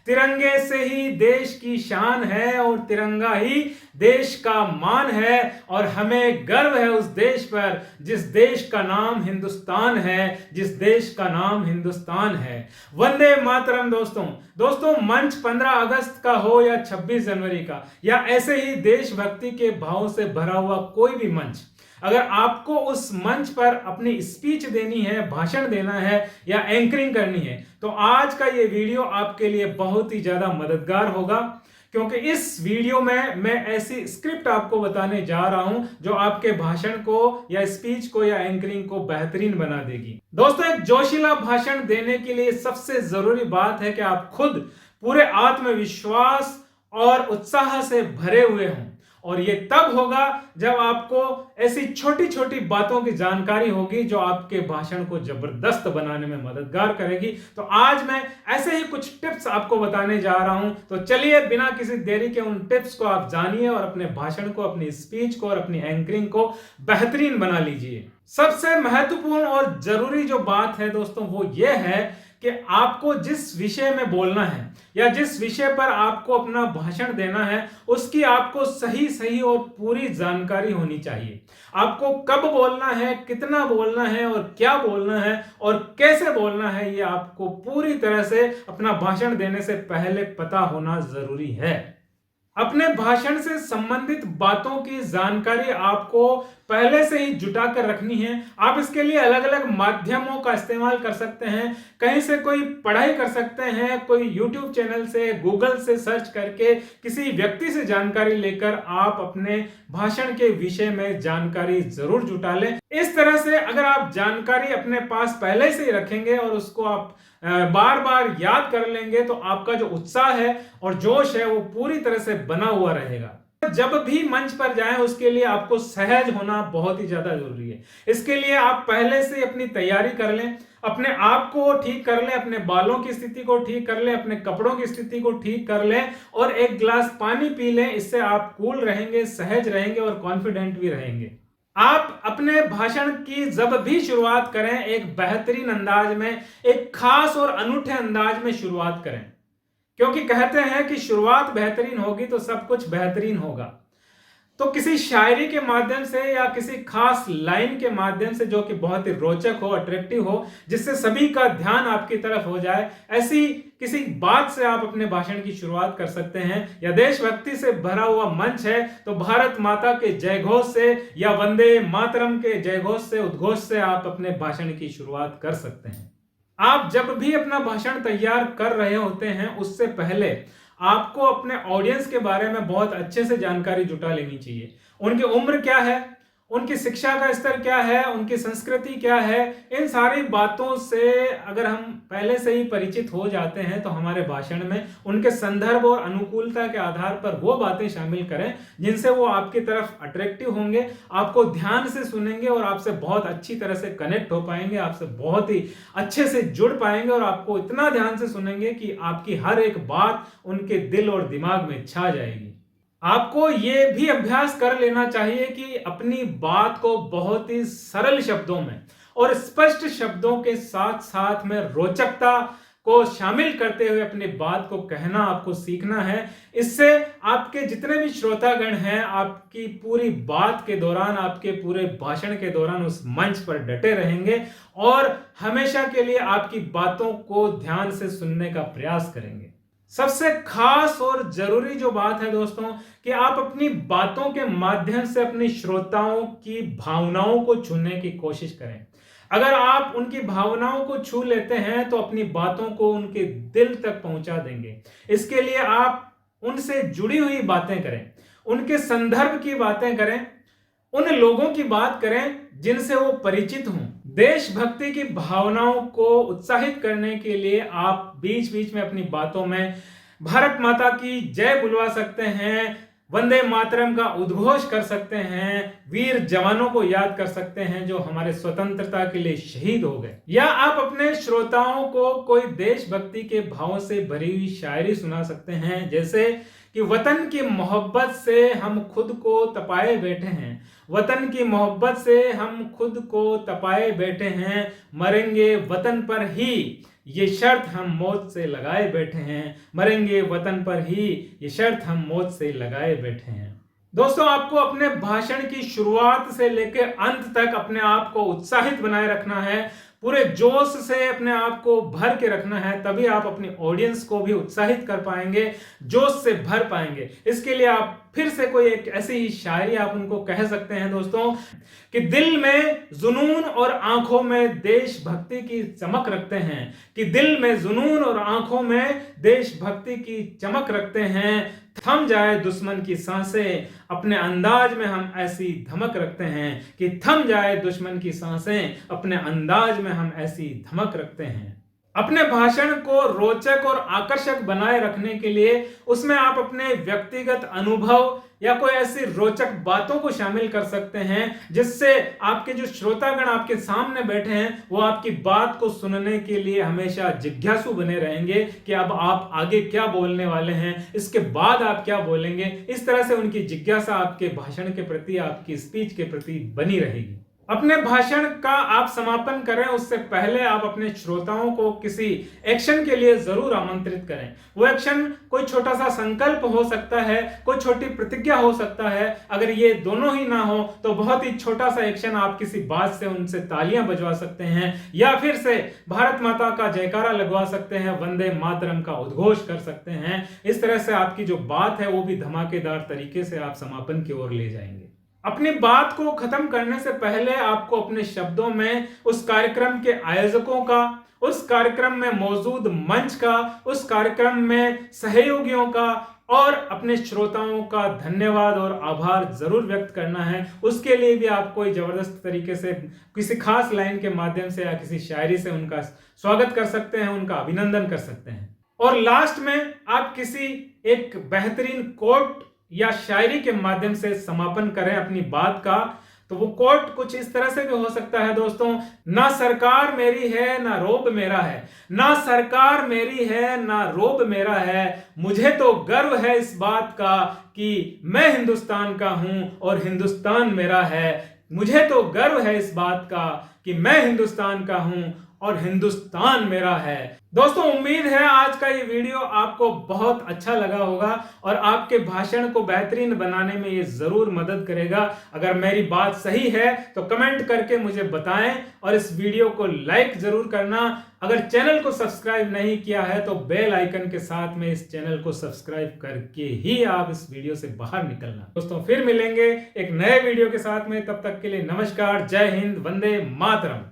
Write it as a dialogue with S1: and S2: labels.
S1: तिरंगे से ही देश की शान है और तिरंगा ही देश का मान है और हमें गर्व है उस देश पर जिस देश का नाम हिंदुस्तान है, जिस देश का नाम हिंदुस्तान है। वंदे मातरम। दोस्तों मंच 15 अगस्त का हो या 26 जनवरी का या ऐसे ही देशभक्ति के भाव से भरा हुआ कोई भी मंच, अगर आपको उस मंच पर अपनी स्पीच देनी है, भाषण देना है या एंकरिंग करनी है, तो आज का ये वीडियो आपके लिए बहुत ही ज्यादा मददगार होगा, क्योंकि इस वीडियो में मैं ऐसी स्क्रिप्ट आपको बताने जा रहा हूं जो आपके भाषण को या स्पीच को या एंकरिंग को बेहतरीन बना देगी। दोस्तों, एक जोशीला भाषण देने के लिए सबसे जरूरी बात है कि आप खुद पूरे आत्मविश्वास और उत्साह से भरे हुए हों, और ये तब होगा जब आपको ऐसी छोटी छोटी बातों की जानकारी होगी जो आपके भाषण को जबरदस्त बनाने में मददगार करेगी। तो आज मैं ऐसे ही कुछ टिप्स आपको बताने जा रहा हूं, तो चलिए बिना किसी देरी के उन टिप्स को आप जानिए और अपने भाषण को, अपनी स्पीच को और अपनी एंकरिंग को बेहतरीन बना लीजिए। सबसे महत्वपूर्ण और जरूरी जो बात है दोस्तों वो ये है कि आपको जिस विषय में बोलना है या जिस विषय पर आपको अपना भाषण देना है उसकी आपको सही और पूरी जानकारी होनी चाहिए। आपको कब बोलना है, कितना बोलना है और क्या बोलना है और कैसे बोलना है, ये आपको पूरी तरह से अपना भाषण देने से पहले पता होना जरूरी है। अपने भाषण से संबंधित बातों की जानकारी आपको पहले से ही जुटा कर रखनी है। आप इसके लिए अलग अलग माध्यमों का इस्तेमाल कर सकते हैं। कहीं से कोई पढ़ाई कर सकते हैं, कोई YouTube चैनल से, गूगल से सर्च करके किसी व्यक्ति से जानकारी लेकर आप अपने भाषण के विषय में जानकारी जरूर जुटा लें। इस तरह से अगर आप जानकारी अपने पास पहले से ही रखेंगे और उसको आप बार बार याद कर लेंगे तो आपका जो उत्साह है और जोश है वो पूरी तरह से बना हुआ रहेगा। जब भी मंच पर जाएं उसके लिए आपको सहज होना बहुत ही ज्यादा जरूरी है। इसके लिए आप पहले से अपनी तैयारी कर लें, अपने आप को ठीक कर लें, अपने बालों की स्थिति को ठीक कर लें, अपने कपड़ों की स्थिति को ठीक कर लें और एक गिलास पानी पी लें। इससे आप कूल रहेंगे, सहज रहेंगे और कॉन्फिडेंट भी रहेंगे। आप अपने भाषण की जब भी शुरुआत करें एक बेहतरीन अंदाज में, एक खास और अनूठे अंदाज में शुरुआत करें, क्योंकि कहते हैं कि शुरुआत बेहतरीन होगी तो सब कुछ बेहतरीन होगा। तो किसी शायरी के माध्यम से या किसी खास लाइन के माध्यम से जो कि बहुत ही रोचक हो, अट्रैक्टिव हो, जिससे सभी का ध्यान आपकी तरफ हो जाए, ऐसी किसी बात से आप अपने भाषण की शुरुआत कर सकते हैं। या देशभक्ति से भरा हुआ मंच है तो भारत माता के जयघोष से या वंदे मातरम के जयघोष से, उद्घोष से आप अपने भाषण की शुरुआत कर सकते हैं। आप जब भी अपना भाषण तैयार कर रहे होते हैं उससे पहले आपको अपने ऑडियंस के बारे में बहुत अच्छे से जानकारी जुटा लेनी चाहिए। उनकी उम्र क्या है, उनकी शिक्षा का स्तर क्या है, उनकी संस्कृति क्या है, इन सारी बातों से अगर हम पहले से ही परिचित हो जाते हैं तो हमारे भाषण में उनके संदर्भ और अनुकूलता के आधार पर वो बातें शामिल करें जिनसे वो आपकी तरफ अट्रैक्टिव होंगे, आपको ध्यान से सुनेंगे और आपसे बहुत अच्छी तरह से कनेक्ट हो पाएंगे, आपसे बहुत ही अच्छे से जुड़ पाएंगे और आपको इतना ध्यान से सुनेंगे कि आपकी हर एक बात उनके दिल और दिमाग में छा जाएगी। आपको यह भी अभ्यास कर लेना चाहिए कि अपनी बात को बहुत ही सरल शब्दों में और स्पष्ट शब्दों के साथ साथ में रोचकता को शामिल करते हुए अपनी बात को कहना आपको सीखना है। इससे आपके जितने भी श्रोतागण हैं आपकी पूरी बात के दौरान, आपके पूरे भाषण के दौरान उस मंच पर डटे रहेंगे और हमेशा के लिए आपकी बातों को ध्यान से सुनने का प्रयास करेंगे। सबसे खास और जरूरी जो बात है दोस्तों कि आप अपनी बातों के माध्यम से अपने श्रोताओं की भावनाओं को छूने की कोशिश करें। अगर आप उनकी भावनाओं को छू लेते हैं तो अपनी बातों को उनके दिल तक पहुंचा देंगे। इसके लिए आप उनसे जुड़ी हुई बातें करें, उनके संदर्भ की बातें करें, उन लोगों की बात करें जिनसे वो परिचित हों। देशभक्ति की भावनाओं को उत्साहित करने के लिए आप बीच बीच में अपनी बातों में भारत माता की जय बुलवा सकते हैं, वंदे मातरम का उद्घोष कर सकते हैं, वीर जवानों को याद कर सकते हैं जो हमारे स्वतंत्रता के लिए शहीद हो गए। या आप अपने श्रोताओं को कोई देशभक्ति के भाव से भरी हुई शायरी सुना सकते हैं, जैसे कि वतन की मोहब्बत से हम खुद को तपाए बैठे हैं, वतन की मोहब्बत से हम खुद को तपाए बैठे हैं, मरेंगे वतन पर ही ये शर्त हम मौत से लगाए बैठे हैं, मरेंगे वतन पर ही ये शर्त हम मौत से लगाए बैठे हैं। दोस्तों, आपको अपने भाषण की शुरुआत से लेकर अंत तक अपने आप को उत्साहित बनाए रखना है, पूरे जोश से अपने आप को भर के रखना है, तभी आप अपनी ऑडियंस को भी उत्साहित कर पाएंगे, जोश से भर पाएंगे। इसके लिए आप फिर से कोई एक ऐसी ही शायरी आप उनको कह सकते हैं दोस्तों कि दिल में जुनून और आंखों में देशभक्ति की चमक रखते हैं, कि दिल में जुनून और आंखों में देशभक्ति की चमक रखते हैं, थम जाए दुश्मन की सांसें, अपने अंदाज में हम ऐसी धमक रखते हैं, कि थम जाए दुश्मन की सांसें, अपने अंदाज में हम ऐसी धमक रखते हैं। अपने भाषण को रोचक और आकर्षक बनाए रखने के लिए उसमें आप अपने व्यक्तिगत अनुभव या कोई ऐसी रोचक बातों को शामिल कर सकते हैं जिससे आपके जो श्रोतागण आपके सामने बैठे हैं वो आपकी बात को सुनने के लिए हमेशा जिज्ञासु बने रहेंगे कि अब आप आगे क्या बोलने वाले हैं, इसके बाद आप क्या बोलेंगे। इस तरह से उनकी जिज्ञासा आपके भाषण के प्रति, आपकी स्पीच के प्रति बनी रहेगी। अपने भाषण का आप समापन करें उससे पहले आप अपने श्रोताओं को किसी एक्शन के लिए जरूर आमंत्रित करें। वो एक्शन कोई छोटा सा संकल्प हो सकता है, कोई छोटी प्रतिज्ञा हो सकता है। अगर ये दोनों ही ना हो तो बहुत ही छोटा सा एक्शन आप किसी बात से उनसे तालियां बजवा सकते हैं, या फिर से भारत माता का जयकारा लगवा सकते हैं, वंदे मातरम का उद्घोष कर सकते हैं। इस तरह से आपकी जो बात है वो भी धमाकेदार तरीके से आप समापन की ओर ले जाएंगे। अपनी बात को खत्म करने से पहले आपको अपने शब्दों में उस कार्यक्रम के आयोजकों का, उस कार्यक्रम में मौजूद मंच का, उस कार्यक्रम में सहयोगियों का और अपने श्रोताओं का धन्यवाद और आभार जरूर व्यक्त करना है। उसके लिए भी आप कोई जबरदस्त तरीके से किसी खास लाइन के माध्यम से या किसी शायरी से उनका स्वागत कर सकते हैं, उनका अभिनंदन कर सकते हैं। और लास्ट में आप किसी एक बेहतरीन कोट या शायरी के माध्यम से समापन करें अपनी बात का। तो वो कोट कुछ इस तरह से भी हो सकता है दोस्तों, ना सरकार मेरी है ना रोब मेरा है, ना सरकार मेरी है ना रोब मेरा है, मुझे तो गर्व है इस बात का कि मैं हिंदुस्तान का हूं और हिंदुस्तान मेरा है, मुझे तो गर्व है इस बात का कि मैं हिंदुस्तान का हूं और हिंदुस्तान मेरा है। दोस्तों, उम्मीद है आज का ये वीडियो आपको बहुत अच्छा लगा होगा और आपके भाषण को बेहतरीन बनाने में ये जरूर मदद करेगा। अगर मेरी बात सही है तो कमेंट करके मुझे बताएं और इस वीडियो को लाइक जरूर करना। अगर चैनल को सब्सक्राइब नहीं किया है तो बेल आइकन के साथ में इस चैनल को सब्सक्राइब करके ही आप इस वीडियो से बाहर निकलना। दोस्तों, फिर मिलेंगे एक नए वीडियो के साथ में, तब तक के लिए नमस्कार, जय हिंद, वंदे मातरम।